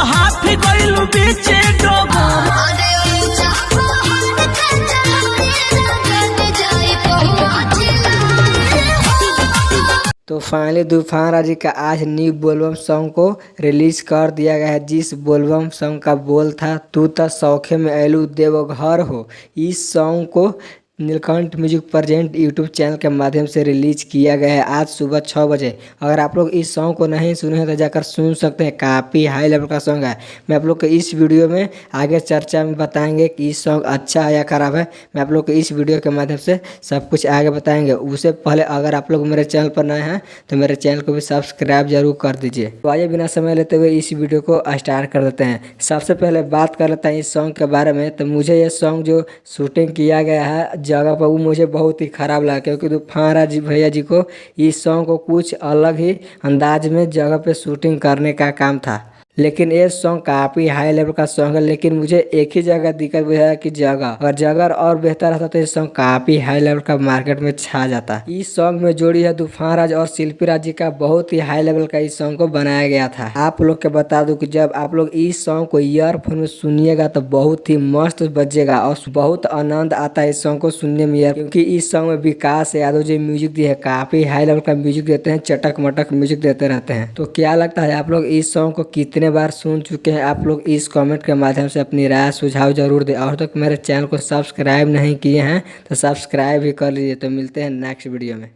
हाथ गइलू बीचे डोगर। तो फाइनली तूफान राजी का आज न्यू बोलबम सॉन्ग को रिलीज कर दिया गया है। जिस बोलबम सॉन्ग का बोल था तू तो सौखे में ऐलू देवघर हो, इस सॉन्ग को Neelkanth music present YouTube channel के माध्यम से रिलीज किया गया है आज सुबह 6 बजे। अगर आप लोग इस सॉन्ग को नहीं सुने हैं तो जाकर सुन सकते हैं, काफ़ी हाई लेवल का सॉन्ग है। मैं आप लोग को इस वीडियो में आगे चर्चा में बताएंगे कि इस सॉन्ग अच्छा है या खराब है। मैं आप लोग को इस वीडियो के माध्यम से सब कुछ आगे बताएंगे। उससे पहले अगर आप लोग मेरे चैनल पर नए हैं तो मेरे चैनल को भी सब्सक्राइब जरूर कर दीजिए। तो आइए बिना समय लेते हुए इस वीडियो को स्टार्ट कर देते हैं। सबसे पहले बात कर लेते हैं इस सॉन्ग के बारे में। तो मुझे ये सॉन्ग जो शूटिंग किया गया है जगह पर वो मुझे बहुत ही ख़राब लगा, क्योंकि तूफान राजी भैया जी को इस सॉन्ग को कुछ अलग ही अंदाज में जगह पे शूटिंग करने का काम था। लेकिन ये सॉन्ग काफ़ी हाई लेवल का सॉन्ग है। लेकिन मुझे एक ही जगह दिक्कत हुआ है कि जगह, अगर जगह और बेहतर रहता तो ये सॉन्ग काफ़ी हाई लेवल का मार्केट में छा जाता। इस सॉन्ग में जोड़ी है तूफान राज और शिल्पी राज जी का, बहुत ही हाई लेवल का इस सॉन्ग को बनाया गया था। आप लोग के बता दूं कि जब आप लोग इस सॉन्ग को ईयरफोन में सुनिएगा तो बहुत ही मस्त बजेगा और बहुत आनंद आता है इस सॉन्ग को सुनने में, क्योंकि इस सॉन्ग में विकास यादव जी म्यूजिक दिए है, काफ़ी हाई लेवल का म्यूजिक देते हैं, चटक मटक म्यूजिक देते रहते हैं। तो क्या लगता है आप लोग इस सॉन्ग को कितने बार सुन चुके हैं? आप लोग इस कमेंट के माध्यम से अपनी राय सुझाव जरूर दें। और तक मेरे चैनल को सब्सक्राइब नहीं किए हैं तो सब्सक्राइब भी कर लीजिए। तो मिलते हैं नेक्स्ट वीडियो में।